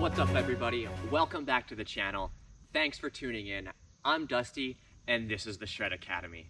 What's up, everybody? Welcome back to the channel. Thanks for tuning in. I'm Dusty, and this is the Shred Academy.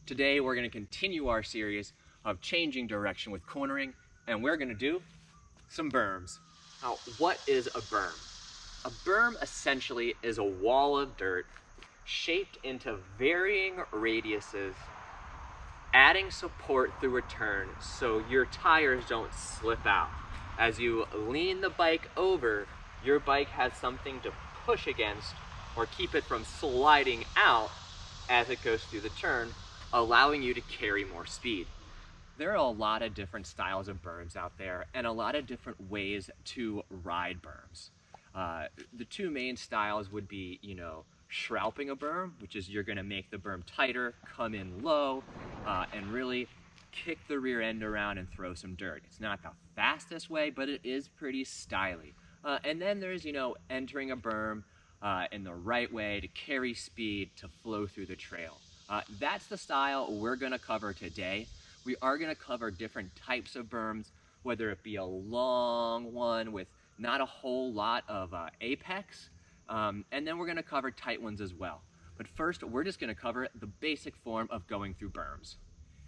Today, we're going to continue our series of changing direction with cornering, and we're going to do some berms. Now, what is a berm? A berm essentially is a wall of dirt shaped into varying radiuses, adding support through a turn so your tires don't slip out. As you lean the bike over, your bike has something to push against or keep it from sliding out as it goes through the turn, allowing you to carry more speed. There are a lot of different styles of berms out there and a lot of different ways to ride berms. The two main styles would be, shrouping a berm, which is you're going to make the berm tighter, come in low, and really kick the rear end around and throw some dirt. It's not the fastest way, but it is pretty stylish. And then there's, entering a berm in the right way to carry speed to flow through the trail. That's the style we're going to cover today. We are going to cover different types of berms, whether it be a long one with not a whole lot of apex, and then we're going to cover tight ones as well. But first, we're just going to cover the basic form of going through berms.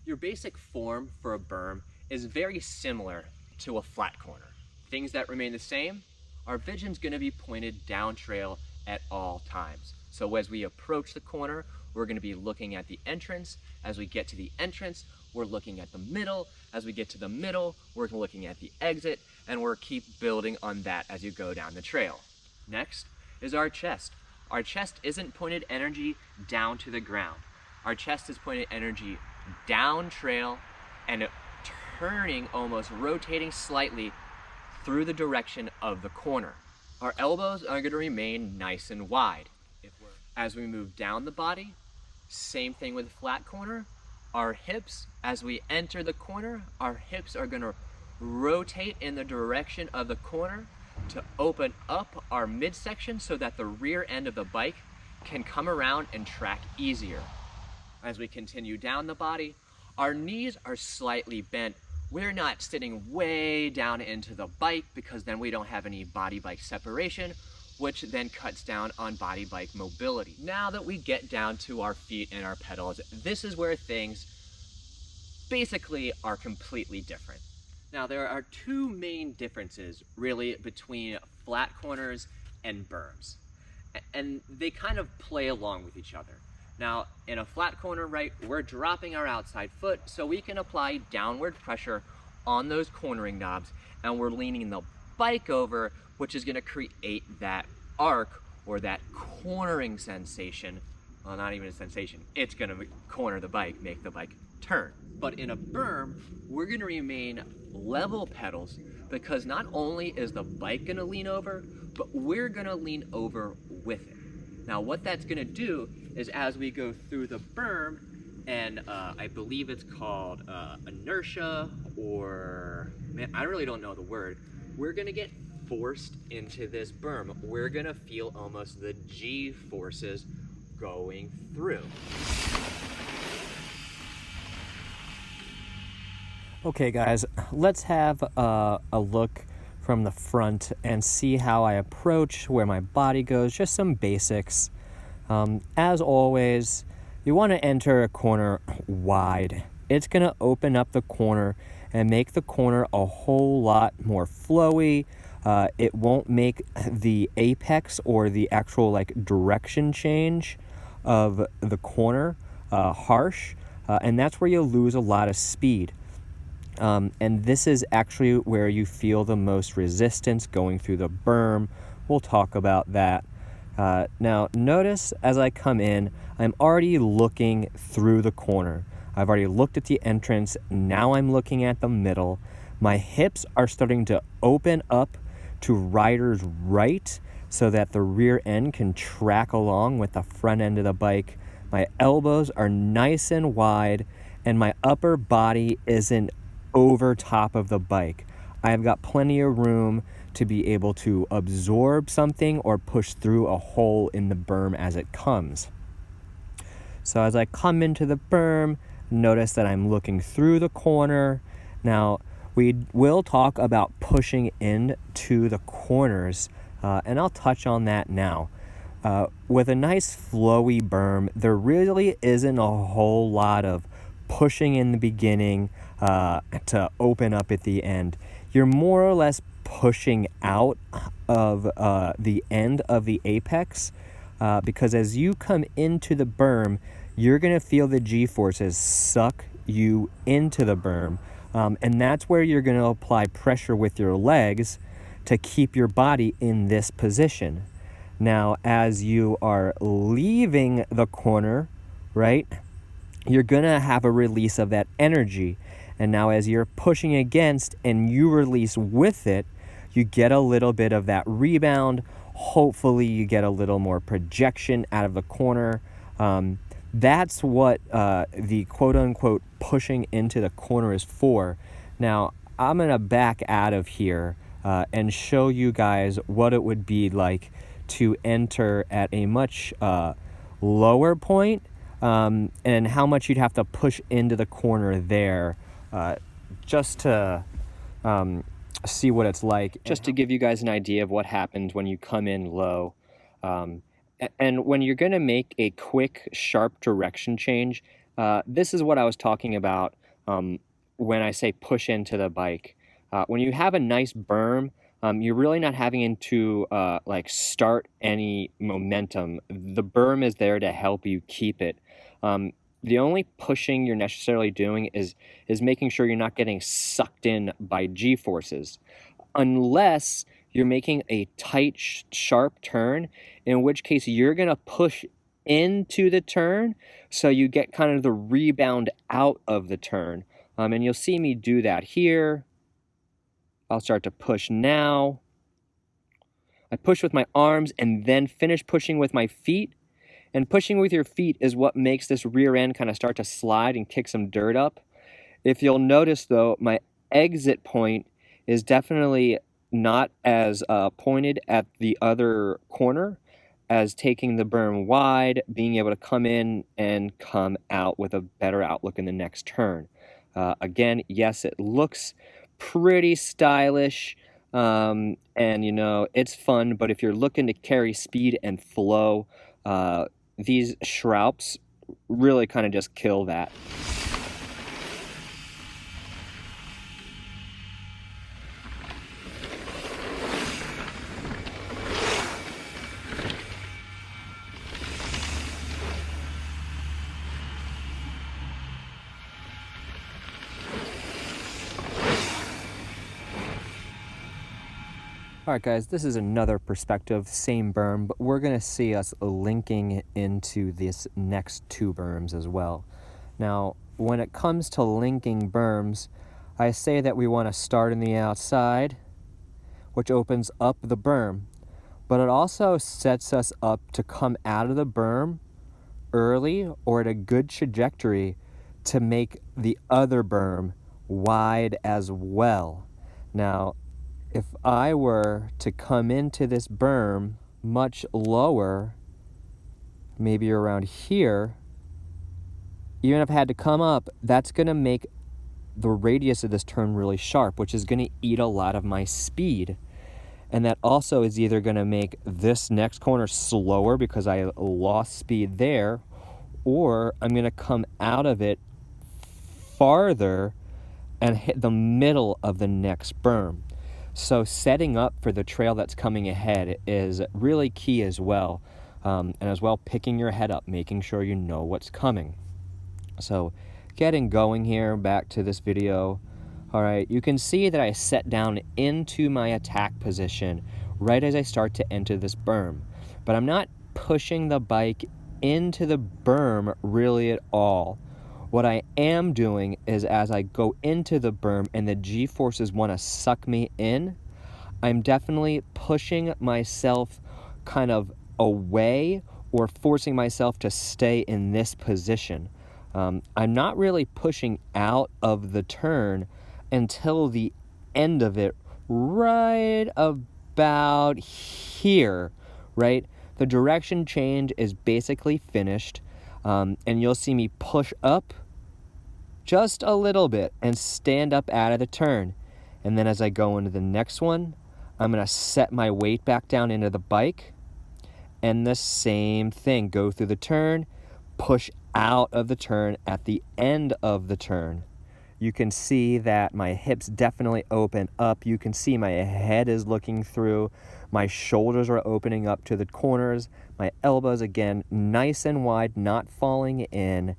Your basic form for a berm is very similar to a flat corner. Things that remain the same, our vision's going to be pointed down trail at all times. So as we approach the corner, we're going to be looking at the entrance. As we get to the entrance, we're looking at the middle. As we get to the middle, we're looking at the exit, and we'll keep building on that as you go down the trail. Next is our chest. Our chest isn't pointed energy down to the ground. Our chest is pointed energy down trail and turning, almost rotating slightly through the direction of the corner. Our elbows are going to remain nice and wide. As we move down the body, same thing with flat corner. Our hips, as we enter the corner, our hips are going to rotate in the direction of the corner to open up our midsection so that the rear end of the bike can come around and track easier. As we continue down the body, our knees are slightly bent. We're not sitting way down into the bike because then we don't have any body-bike separation, which then cuts down on body-bike mobility. Now that we get down to our feet and our pedals, this is where things basically are completely different. Now, there are two main differences really between flat corners and berms, and they kind of play along with each other. Now, in a flat corner, right, we're dropping our outside foot so we can apply downward pressure on those cornering knobs, and we're leaning the bike over, which is going to create that arc or that cornering sensation. Well, not even a sensation. It's going to corner the bike, make the bike turn. But in a berm, we're going to remain level pedals because not only is the bike going to lean over, but we're going to lean over with it. Now, what that's going to do is as we go through the berm, and I believe it's called inertia, or, man, I really don't know the word, we're going to get forced into this berm. We're going to feel almost the G forces going through. Okay guys, let's have a look from the front and see how I approach, where my body goes, just some basics. As always, you want to enter a corner wide. It's going to open up the corner and make the corner a whole lot more flowy. It won't make the apex or the actual direction change of the corner harsh, and that's where you'll lose a lot of speed. And this is actually where you feel the most resistance going through the berm. We'll talk about that. Now, notice as I come in, I'm already looking through the corner. I've already looked at the entrance. Now I'm looking at the middle. My hips are starting to open up to rider's right so that the rear end can track along with the front end of the bike. My elbows are nice and wide, and my upper body isn't over top of the bike. I've got plenty of room to be able to absorb something or push through a hole in the berm as it comes. So as I come into the berm, notice that I'm looking through the corner. Now, we will talk about pushing into the corners and I'll touch on that now. With a nice flowy berm, there really isn't a whole lot of pushing in the beginning to open up at the end. You're more or less pushing out of the end of the apex, because as you come into the berm, you're going to feel the G-forces suck you into the berm, and that's where you're going to apply pressure with your legs to keep your body in this position. Now, as you are leaving the corner, right, you're going to have a release of that energy. And now as you're pushing against and you release with it, you get a little bit of that rebound. Hopefully you get a little more projection out of the corner. That's what the quote-unquote pushing into the corner is for. Now, I'm going to back out of here and show you guys what it would be like to enter at a much lower point, and how much you'd have to push into the corner there, just to see what it's like, just to give you guys an idea of what happens when you come in low. And when you're going to make a quick, sharp direction change, this is what I was talking about when I say push into the bike. When you have a nice berm, you're really not having to like start any momentum. The berm is there to help you keep it. The only pushing you're necessarily doing is making sure you're not getting sucked in by G-forces, unless you're making a tight, sharp turn, in which case you're going to push into the turn so you get kind of the rebound out of the turn. And you'll see me do that here. I'll start to push now. I push with my arms and then finish pushing with my feet. And pushing with your feet is what makes this rear end kind of start to slide and kick some dirt up. If you'll notice though, my exit point is definitely not as pointed at the other corner as taking the berm wide, being able to come in and come out with a better outlook in the next turn. Again, yes, it looks pretty stylish, and you know, it's fun, but if you're looking to carry speed and flow, these Schroups really kind of just kill that. Alright guys, this is another perspective, same berm, but we're going to see us linking into this next two berms as well. Now, when it comes to linking berms, I say that we want to start in the outside, which opens up the berm, but it also sets us up to come out of the berm early or at a good trajectory to make the other berm wide as well. Now, if I were to come into this berm much lower, maybe around here, even if I had to come up, that's going to make the radius of this turn really sharp, which is going to eat a lot of my speed. And that also is either going to make this next corner slower because I lost speed there, or I'm going to come out of it farther and hit the middle of the next berm. So setting up for the trail that's coming ahead is really key as well. And as well, picking your head up, making sure you know what's coming. So getting going here, back to this video. All right, you can see that I set down into my attack position right as I start to enter this berm. But I'm not pushing the bike into the berm really at all. What I am doing is as I go into the berm and the G-forces want to suck me in, I'm definitely pushing myself kind of away or forcing myself to stay in this position. I'm not really pushing out of the turn until the end of it, right about here, right? The direction change is basically finished. And you'll see me push up just a little bit and stand up out of the turn. And then as I go into the next one, I'm gonna set my weight back down into the bike, and the same thing, go through the turn, push out of the turn at the end of the turn. You can see that my hips definitely open up. You can see my head is looking through. My shoulders are opening up to the corners. My elbows, again, nice and wide, not falling in.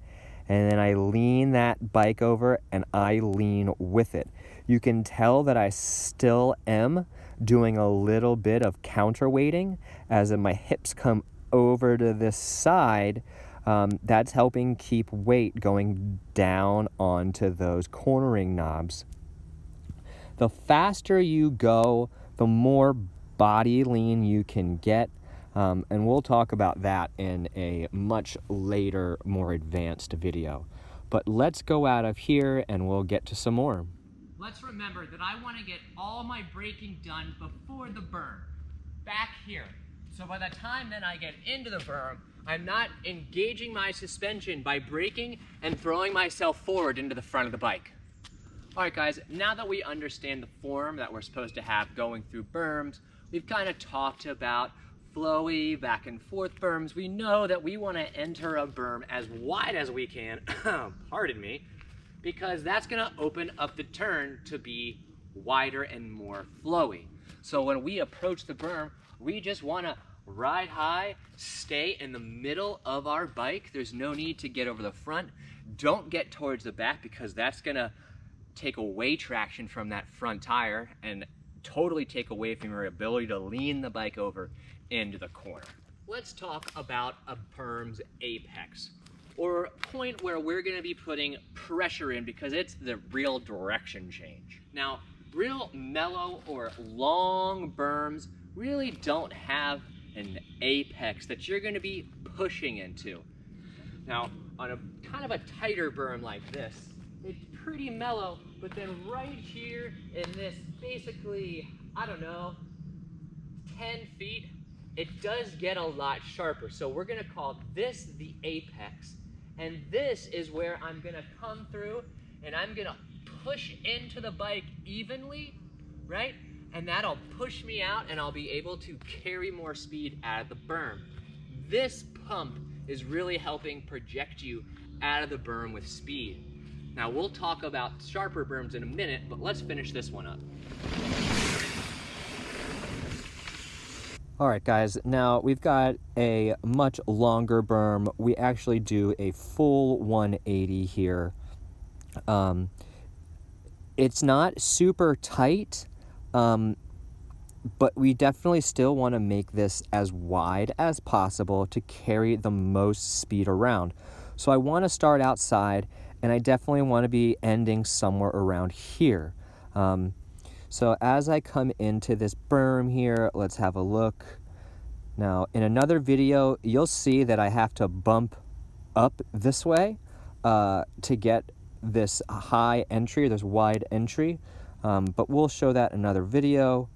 And then I lean that bike over and I lean with it. You can tell that I still am doing a little bit of counterweighting as my hips come over to this side. That's helping keep weight going down onto those cornering knobs. The faster you go, the more body lean you can get. And we'll talk about that in a much later, more advanced video. But let's go out of here and we'll get to some more. Let's remember that I want to get all my braking done before the berm, back here. So by the time then I get into the berm, I'm not engaging my suspension by braking and throwing myself forward into the front of the bike. All right, guys, now that we understand the form that we're supposed to have going through berms, we've kind of talked about flowy, back and forth berms. We know that we want to enter a berm as wide as we can, pardon me, because that's going to open up the turn to be wider and more flowy. So when we approach the berm, we just want to ride high, stay in the middle of our bike. There's no need to get over the front. Don't get towards the back because that's going to take away traction from that front tire and totally take away from your ability to lean the bike over into the corner. Let's talk about a berm's apex, or a point where we're going to be putting pressure in because it's the real direction change. Now, real mellow or long berms really don't have an apex that you're going to be pushing into. Now, on a kind of a tighter berm like this, it's pretty mellow, but then right here in this basically, I don't know, 10 feet, it does get a lot sharper. So we're going to call this the apex. And this is where I'm going to come through and I'm going to push into the bike evenly, right? And that'll push me out and I'll be able to carry more speed out of the berm. This pump is really helping project you out of the berm with speed. Now we'll talk about sharper berms in a minute, but let's finish this one up. All right, guys, now we've got a much longer berm. We actually do a full 180 here. It's not super tight, but we definitely still want to make this as wide as possible to carry the most speed around. So I want to start outside, and I definitely want to be ending somewhere around here. So as I come into this berm here, let's have a look. Now, in another video, you'll see that I have to bump up this way to get this high entry, this wide entry. But we'll show that in another video.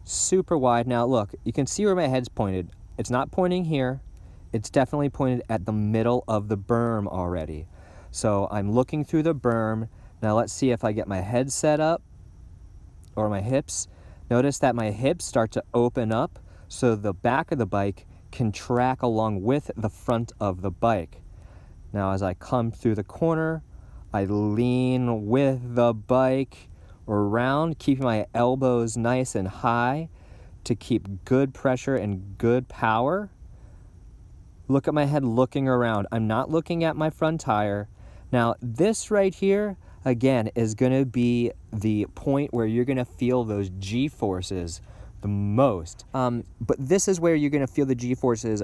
Super wide. Now, look, you can see where my head's pointed. It's not pointing here. It's definitely pointed at the middle of the berm already. So I'm looking through the berm. Now let's see if I get my head set up or my hips. Notice that my hips start to open up so the back of the bike can track along with the front of the bike. Now as I come through the corner, I lean with the bike around, keeping my elbows nice and high to keep good pressure and good power. Look at my head looking around. I'm not looking at my front tire. Now this right here, again, is going to be the point where you're going to feel those G-forces the most. But this is where you're going to feel the G-forces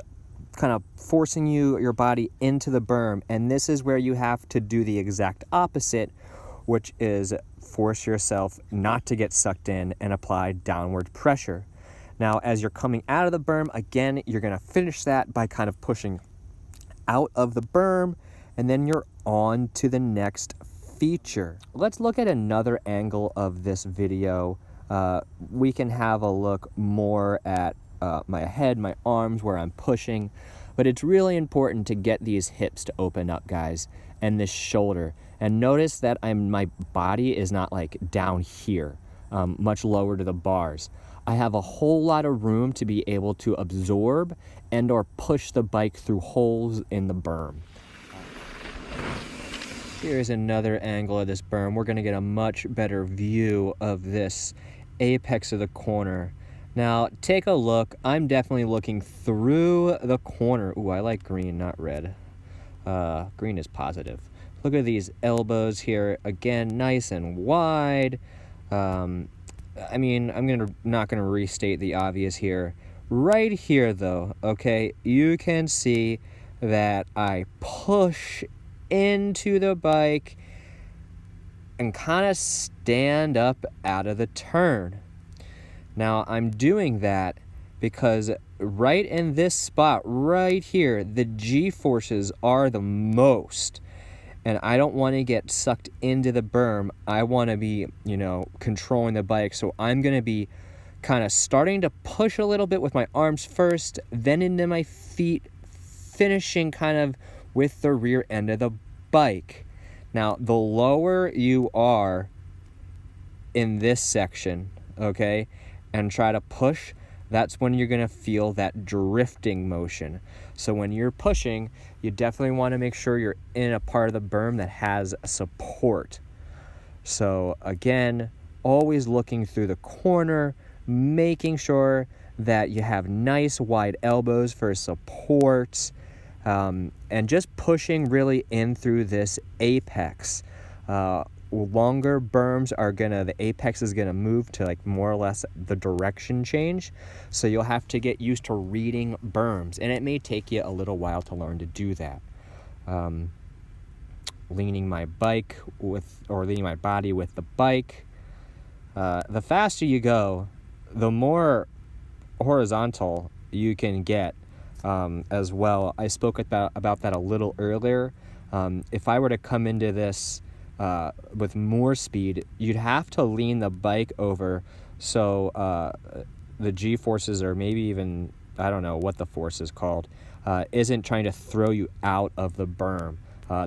kind of forcing your body into the berm. And this is where you have to do the exact opposite, which is force yourself not to get sucked in and apply downward pressure. Now, as you're coming out of the berm, again, you're going to finish that by kind of pushing out of the berm, and then you're on to the next feature. Let's look at another angle of this video. We can have a look more at my head, my arms, where I'm pushing, but it's really important to get these hips to open up, guys, and this shoulder. And notice that my body is not like down here. much lower to the bars. I have a whole lot of room to be able to absorb and or push the bike through holes in the berm. Here's another angle of this berm. We're gonna get a much better view of this apex of the corner. Now, take a look. I'm definitely looking through the corner. Ooh, I like green, not red. Green is positive. Look at these elbows here. Again, nice and wide. I mean, I'm not gonna restate the obvious here. Right here, though, okay, you can see that I push into the bike and kind of stand up out of the turn. Now, I'm doing that because right in this spot, right here, the G-forces are the most. And I don't want to get sucked into the berm. I want to be, controlling the bike. So I'm going to be kind of starting to push a little bit with my arms first, then into my feet, finishing kind of with the rear end of the bike. Now, the lower you are in this section, okay, and try to push, that's when you're going to feel that drifting motion. So when you're pushing, you definitely want to make sure you're in a part of the berm that has support. So again, always looking through the corner, making sure that you have nice wide elbows for support, and just pushing really in through this apex. Longer berms the apex is gonna move to like more or less the direction change. So you'll have to get used to reading berms, and it may take you a little while to learn to do that. Leaning my body with the bike. The faster you go, the more horizontal you can get as well. I spoke about that a little earlier. If I were to come into this with more speed, you'd have to lean the bike over so the G-forces, or maybe even, I don't know what the force is called, isn't trying to throw you out of the berm.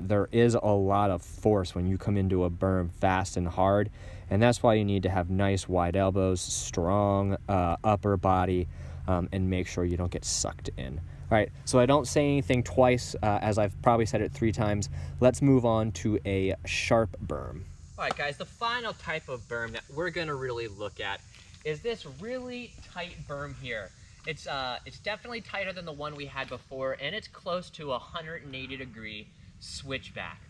There is a lot of force when you come into a berm fast and hard, and that's why you need to have nice wide elbows, strong upper body, and make sure you don't get sucked in. All right, so I don't say anything twice, as I've probably said it 3 times. Let's move on to a sharp berm. All right, guys, the final type of berm that we're gonna really look at is this really tight berm here. It's definitely tighter than the one we had before, and it's close to a 180-degree switchback.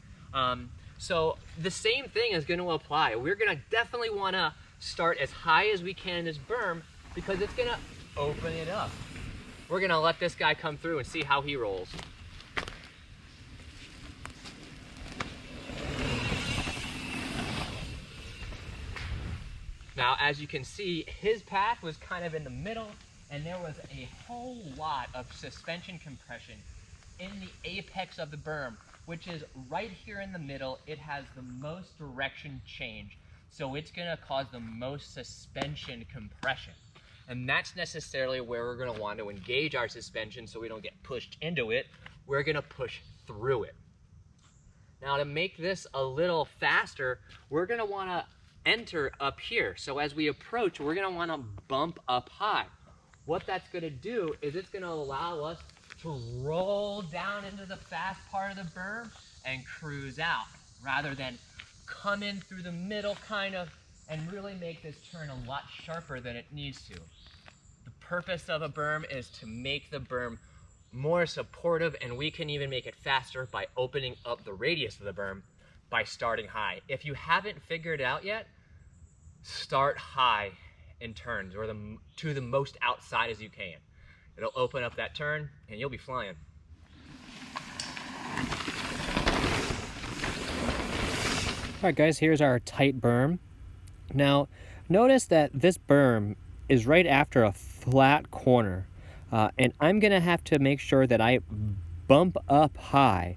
So the same thing is gonna apply. We're gonna definitely wanna start as high as we can in this berm because it's gonna open it up. We're gonna let this guy come through and see how he rolls. Now, as you can see, his path was kind of in the middle, and there was a whole lot of suspension compression in the apex of the berm, which is right here in the middle. It has the most direction change, so it's gonna cause the most suspension compression. And that's necessarily where we're gonna want to engage our suspension so we don't get pushed into it. We're gonna push through it. Now, to make this a little faster, we're gonna wanna enter up here. So as we approach, we're gonna wanna bump up high. What that's gonna do is it's gonna allow us to roll down into the fast part of the berm and cruise out, rather than come in through the middle kind of and really make this turn a lot sharper than it needs to. The purpose of a berm is to make the berm more supportive, and we can even make it faster by opening up the radius of the berm by starting high. If you haven't figured it out yet, start high in turns, or to the most outside as you can. It'll open up that turn and you'll be flying. All right, guys, here's our tight berm. Now, notice that this berm is right after a flat corner, and I'm gonna have to make sure that I bump up high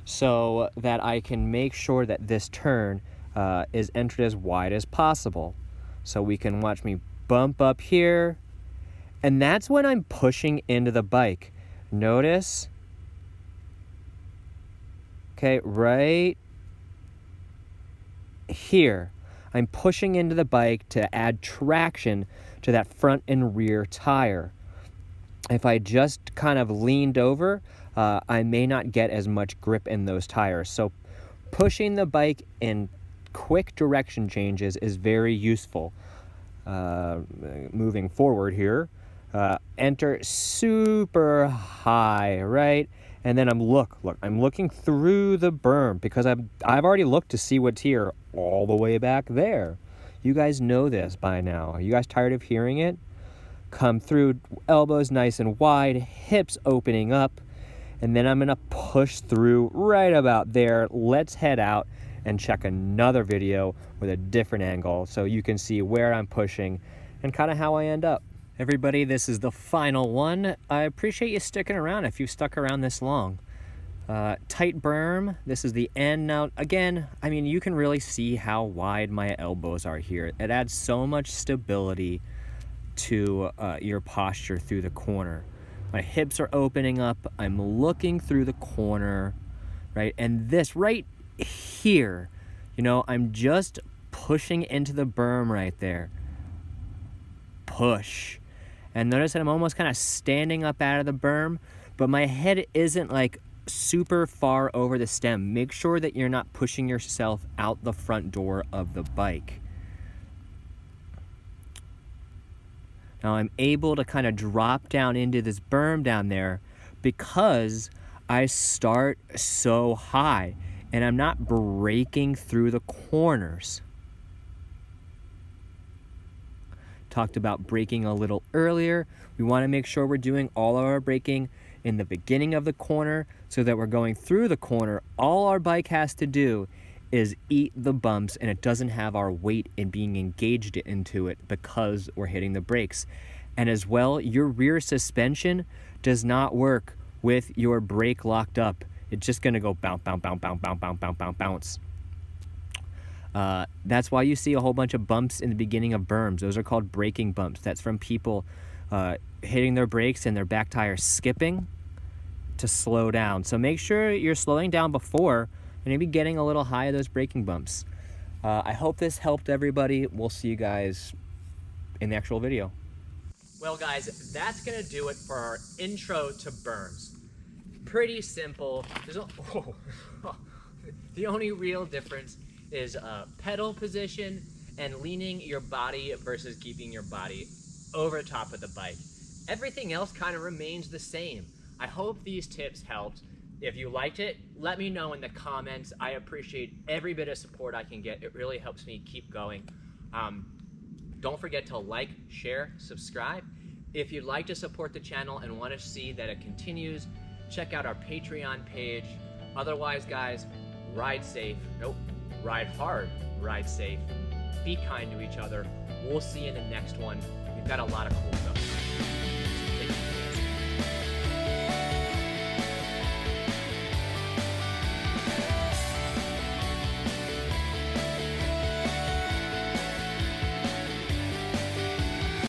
so that I can make sure that this turn is entered as wide as possible. So we can watch me bump up here, and that's when I'm pushing into the bike. Notice, okay, right here, I'm pushing into the bike to add traction to that front and rear tire. If I just kind of leaned over, I may not get as much grip in those tires. So pushing the bike in quick direction changes is very useful. Moving forward here, enter super high, right? And then I'm looking through the berm because I've already looked to see what's here all the way back there. You guys know this by now. Are you guys tired of hearing it? Come through, elbows nice and wide, hips opening up, and then I'm gonna push through right about there. Let's head out and check another video with a different angle so you can see where I'm pushing and kind of how I end up. Everybody, this is the final one. I appreciate you sticking around if you've stuck around this long. Tight berm, this is the end. Now, again, I mean, you can really see how wide my elbows are here. It adds so much stability to your posture through the corner. My hips are opening up. I'm looking through the corner, right? And this right here, you know, I'm just pushing into the berm right there. Push. And notice that I'm almost kind of standing up out of the berm, but my head isn't like super far over the stem. Make sure that you're not pushing yourself out the front door of the bike. Now I'm able to kind of drop down into this berm down there because I start so high and I'm not breaking through the corners. Talked about braking a little earlier. We want to make sure we're doing all of our braking in the beginning of the corner so that we're going through the corner. All our bike has to do is eat the bumps and it doesn't have our weight in being engaged into it because we're hitting the brakes. And as well, your rear suspension does not work with your brake locked up. It's just gonna go bounce, bounce, bounce, bounce, bounce, bounce, bounce, bounce, bounce. That's why you see a whole bunch of bumps in the beginning of berms. Those are called braking bumps. That's from people hitting their brakes and their back tire skipping to slow down. So make sure you're slowing down before and maybe getting a little high of those braking bumps. I hope this helped everybody. We'll see you guys in the actual video. Well guys, that's gonna do it for our intro to berms. Pretty simple. The only real difference is pedal position and leaning your body versus keeping your body over top of the bike. Everything else kind of remains the same. I hope these tips helped. If you liked it, let me know in the comments. I appreciate every bit of support I can get. It really helps me keep going. Don't forget to like, share, subscribe. If you'd like to support the channel and want to see that it continues, check out our Patreon page. Otherwise, guys, ride safe. Nope. Ride hard, ride safe, be kind to each other. We'll see you in the next one. We've got a lot of cool stuff.